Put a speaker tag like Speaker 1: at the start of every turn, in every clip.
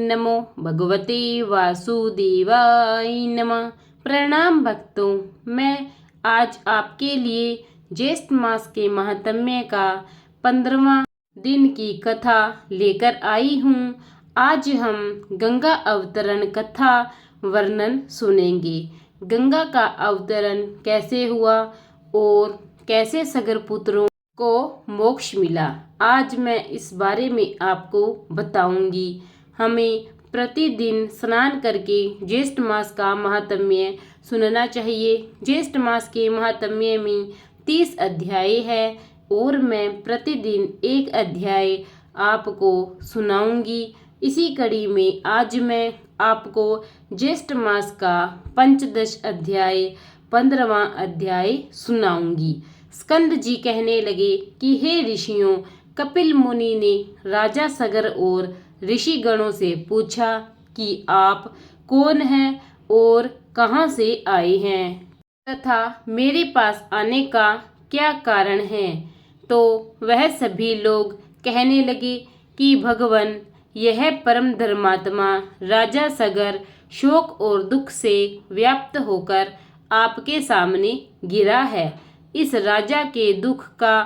Speaker 1: नमो भगवते वासुदेवाय नमः। प्रणाम भक्तों, मैं आज आपके लिए ज्येष्ठ मास के महात्म्य का 15वां दिन की कथा लेकर आई हूँ। आज हम गंगा अवतरण कथा वर्णन सुनेंगे। गंगा का अवतरण कैसे हुआ और कैसे सगर पुत्रों को मोक्ष मिला, आज मैं इस बारे में आपको बताऊंगी। हमें प्रतिदिन स्नान करके ज्येष्ठ मास का महात्म्य सुनना चाहिए। ज्येष्ठ मास के महात्म्य में 30 अध्याय है और मैं प्रतिदिन एक अध्याय आपको सुनाऊंगी। इसी कड़ी में आज मैं आपको ज्येष्ठ मास का पंचदश अध्याय 15वां अध्याय सुनाऊंगी। स्कंद जी कहने लगे कि हे ऋषियों, कपिल मुनि ने राजा सगर और ऋषि गणों से पूछा कि आप कौन हैं और कहाँ से आए हैं तथा मेरे पास आने का क्या कारण है। तो वह सभी लोग कहने लगे कि भगवान, यह परम धर्मात्मा राजा सगर शोक और दुख से व्याप्त होकर आपके सामने गिरा है। इस राजा के दुख का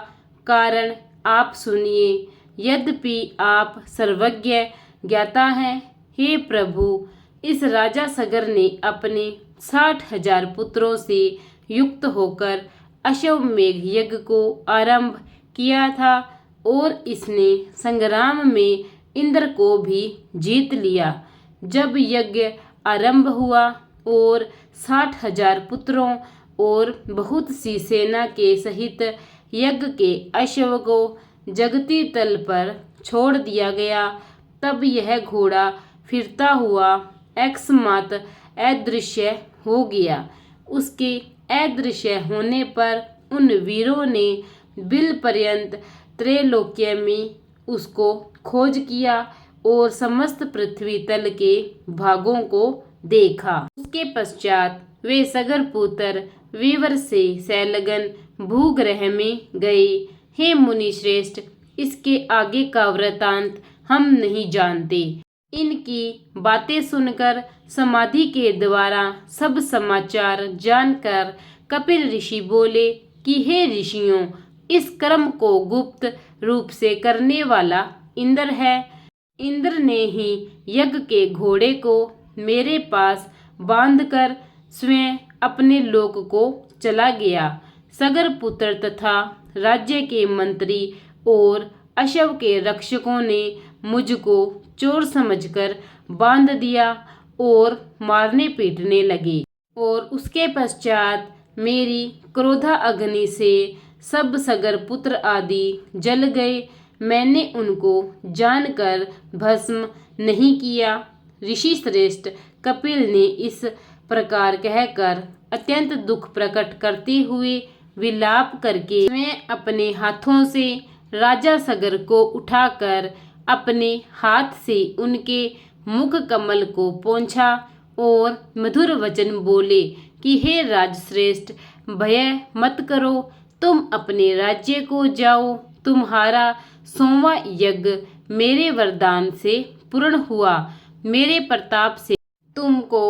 Speaker 1: कारण आप सुनिए। यद्यपि आप सर्वज्ञ ज्ञाता हैं, हे प्रभु, इस राजा सगर ने अपने 60,000 पुत्रों से युक्त होकर अश्वमेघ यज्ञ को आरंभ किया था और इसने संग्राम में इंद्र को भी जीत लिया। जब यज्ञ आरंभ हुआ और 60,000 पुत्रों और बहुत सी सेना के सहित यज्ञ के अश्व को जगती तल पर छोड़ दिया गया, तब यह घोड़ा फिरता हुआ अकस्मात अदृश्य हो गया। उसके अदृश्य होने पर उन वीरों ने बिल पर्यंत त्रैलोक्य में उसको खोज किया और समस्त पृथ्वी तल के भागों को देखा। उसके पश्चात वे सगर पुत्र वीवर से सैलगन भूग्रह में गए। हे मुनि श्रेष्ठ, इसके आगे का वृतांत हम नहीं जानते। इनकी बातें सुनकर समाधि के द्वारा सब समाचार जानकर कपिल ऋषि बोले कि हे ऋषियों, इस कर्म को गुप्त रूप से करने वाला इंद्र है। इंद्र ने ही यज्ञ के घोड़े को मेरे पास बांधकर स्वयं अपने लोक को चला गया। सगर पुत्र तथा राज्य के मंत्री और अश्व के रक्षकों ने मुझको चोर समझकर बांध दिया और मारने पीटने लगे। और उसके पश्चात मेरी क्रोधा अग्नि से सब सगर पुत्र आदि जल गए। मैंने उनको जानकर भस्म नहीं किया। ऋषि श्रेष्ठ कपिल ने इस प्रकार कहकर अत्यंत दुख प्रकट करते हुए विलाप करके मैं अपने हाथों से राजा सगर को उठाकर अपने हाथ से उनके मुख कमल को पोंछा और मधुर वचन बोले कि हे राजश्रेष्ठ, भय मत करो, तुम अपने राज्य को जाओ। तुम्हारा 100वां यज्ञ मेरे वरदान से पूर्ण हुआ। मेरे प्रताप से तुमको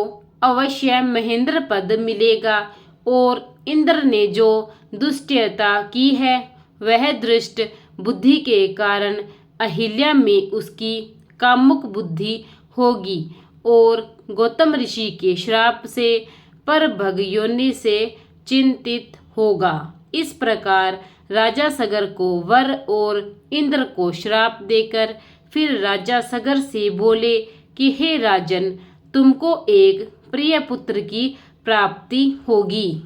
Speaker 1: अवश्य महेंद्र पद मिलेगा। और इंद्र ने जो दुष्टता की है, वह दुष्ट बुद्धि के कारण अहिल्या में उसकी कामुक बुद्धि होगी और गौतम ऋषि के श्राप से परभग योनि से चिंतित होगा। इस प्रकार राजा सगर को वर और इंद्र को श्राप देकर फिर राजा सगर से बोले कि हे राजन, तुमको एक प्रिय पुत्र की प्राप्ति होगी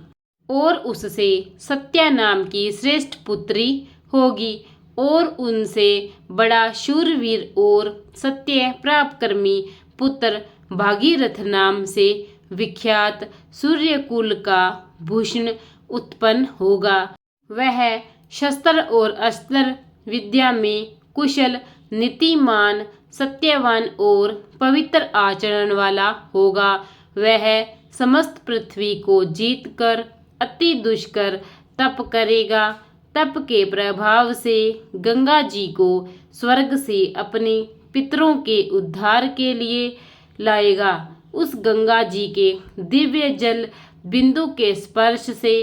Speaker 1: और उससे सत्या नाम की श्रेष्ठ पुत्री होगी और उनसे बड़ा शूरवीर और सत्य पराक्रमी पुत्र भागीरथ नाम से विख्यात सूर्यकुल का भूषण उत्पन्न होगा। वह शस्त्र और अस्त्र विद्या में कुशल, नीतिमान, सत्यवान और पवित्र आचरण वाला होगा। वह समस्त पृथ्वी को जीतकर अति दुष्कर तप करेगा। तप के प्रभाव से गंगा जी को स्वर्ग से अपने पितरों के उद्धार के लिए लाएगा। उस गंगा जी के दिव्य जल बिंदु के स्पर्श से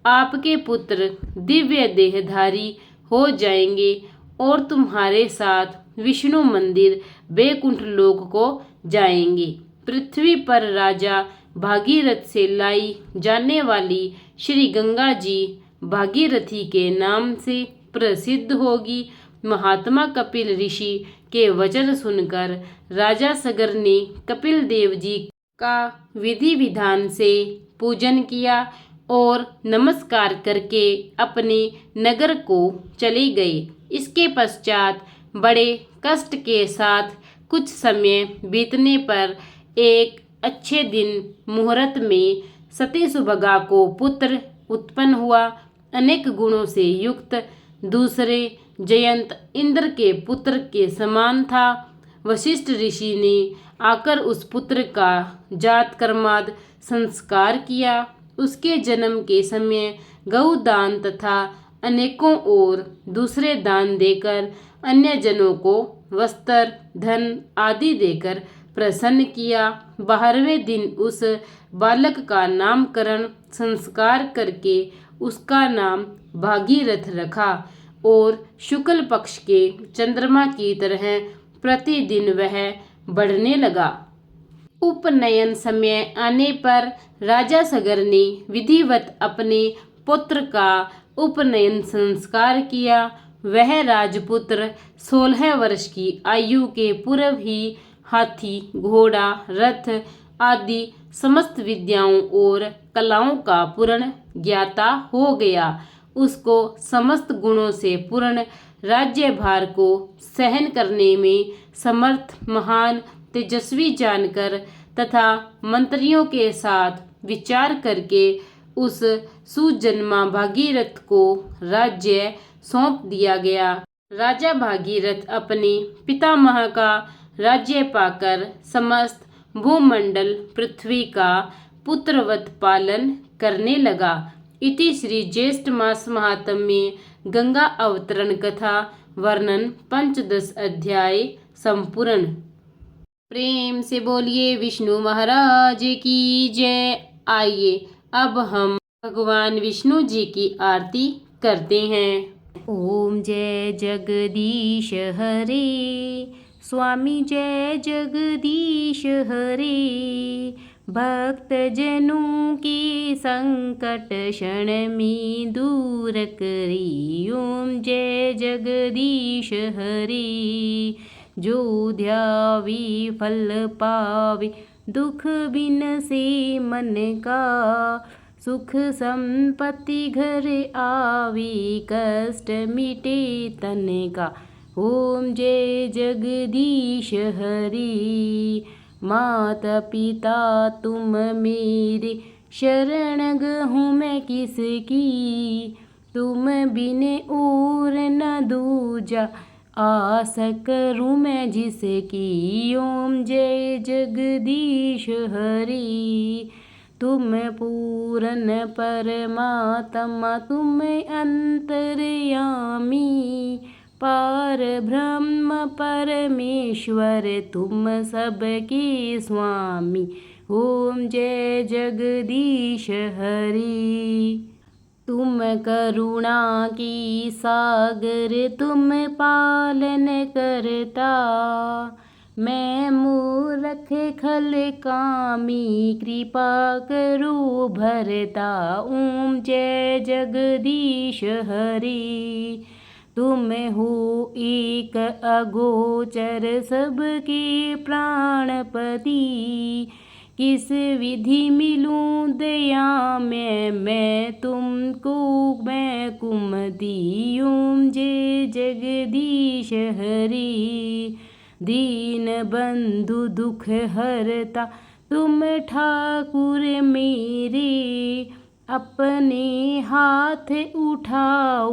Speaker 1: आपके पुत्र दिव्य देहधारी हो जाएंगे और तुम्हारे साथ विष्णु मंदिर बैकुंठ लोक को जाएंगे। पृथ्वी पर राजा भागीरथ से लाई जाने वाली श्री गंगा जी भागीरथी के नाम से प्रसिद्ध होगी। महात्मा कपिल ऋषि के वचन सुनकर राजा सगर ने कपिल देव जी का विधि विधान से पूजन किया और नमस्कार करके अपने नगर को चले गए। इसके पश्चात बड़े कष्ट के साथ कुछ समय बीतने पर एक अच्छे दिन मुहूर्त में सती सुभगा को पुत्र उत्पन्न हुआ। अनेक गुणों से युक्त दूसरे जयंत इंद्र के पुत्र के समान था। वशिष्ठ ऋषि ने आकर उस पुत्र का जात कर्माद संस्कार किया। उसके जन्म के समय गौ दान तथा अनेकों और दूसरे दान देकर अन्य जनों को वस्त्र धन आदि देकर प्रसन्न किया। 12वें दिन उस बालक का नामकरण संस्कार करके उसका नाम भागीरथ रखा और शुक्ल पक्ष के चंद्रमा की तरह प्रतिदिन वह बढ़ने लगा। उपनयन समय आने पर राजा सगर ने विधिवत अपने पुत्र का उपनयन संस्कार किया। वह राजपुत्र 16 वर्ष की आयु के पूर्व ही हाथी घोड़ा रथ आदि समस्त विद्याओं और कलाओं का पूर्ण ज्ञाता हो गया। उसको समस्त गुणों से पूर्ण राज्यभार को सहन करने में समर्थ महान तेजस्वी जानकर तथा मंत्रियों के साथ विचार करके उस सुजन्मा भागीरथ को राज्य सौंप दिया गया। राजा भागीरथ अपने पितामह का राज्य पाकर समस्त भूमंडल पृथ्वी का पुत्रवत पालन करने लगा। इति श्री ज्येष्ठ मास महात्म्य गंगा अवतरण कथा वर्णन पंचदश अध्याय संपूर्ण। प्रेम से बोलिए विष्णु महाराज की जय। आइए अब हम भगवान विष्णु जी की आरती करते हैं। ओम जय जगदीश हरे स्वामी जय जगदीश हरे भक्त जनों की संकट क्षण में दूर करी। ओम जय जगदीश हरे जो ध्यावे फल पावे दुख बिन से मन का सुख संपत्ति घर आवे कष्ट मिटे तन का। ओम जय जगदीश हरे माता पिता तुम मेरे शरण गहूँ मैं किसकी तुम बिने और न दूजा आस करूँ मैं जिसकी। ओम जय जगदीश हरि तुम पूर्ण परमात्मा तुम अंतर्यामी पार ब्रह्म परमेश्वर तुम सबके स्वामी। ओम जय जगदीश हरि तुम करुणा की सागर तुम पालन करता मैं मूर्ख खल कामी कृपा करो भरता। ओम जय जगदीश हरि तुम हो एक अगोचर सबके प्राणपति किस विधि मिलूं दया में मैं तुमको मैं कुमति। ओम जय जगदीश हरि दीन बंधु दुख हरता तुम ठाकुर मेरे अपने हाथ उठाओ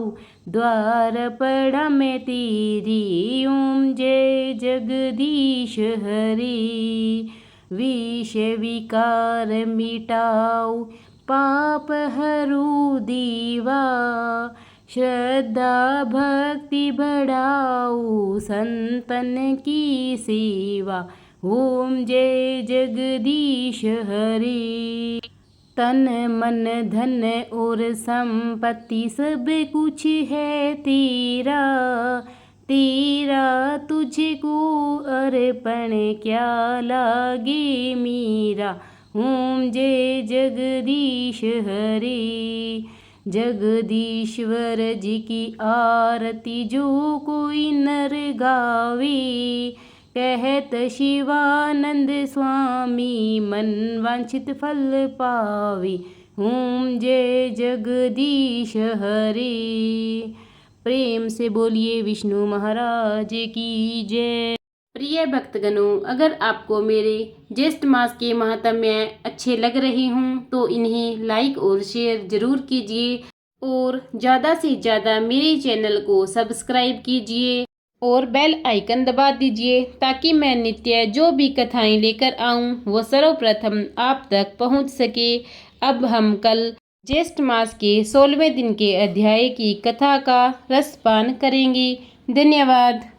Speaker 1: द्वार पड़ा मैं तेरी। ओम जय जगदीश हरि विष विकार मिटाओ पाप हरु दीवा श्रद्धा भक्ति बढ़ाओ संतन की सेवा। ओम जय जगदीश हरे। तन मन धन और संपत्ति सब कुछ है तेरा, तेरा तुझको अर्पण क्या लागे मेरा। ओम जय जगदीश हरे। जगदीश्वर जी की आरती जो कोई नर गावे, कहत शिवानंद स्वामी मन वांछित फल पावे। ओम जय जगदीश हरे। प्रेम से बोलिए विष्णु महाराज की जय। प्रिय भक्तगणों, अगर आपको मेरे ज्येष्ठ मास के महात्म्य अच्छे लग रहे हों तो इन्हें लाइक और शेयर जरूर कीजिए और ज़्यादा से ज़्यादा मेरे चैनल को सब्सक्राइब कीजिए और बेल आइकन दबा दीजिए ताकि मैं नित्य जो भी कथाएं लेकर आऊं वो सर्वप्रथम आप तक पहुंच सके। अब हम कल ज्येष्ठ मास के 16वें दिन के अध्याय की कथा का रसपान करेंगे। धन्यवाद।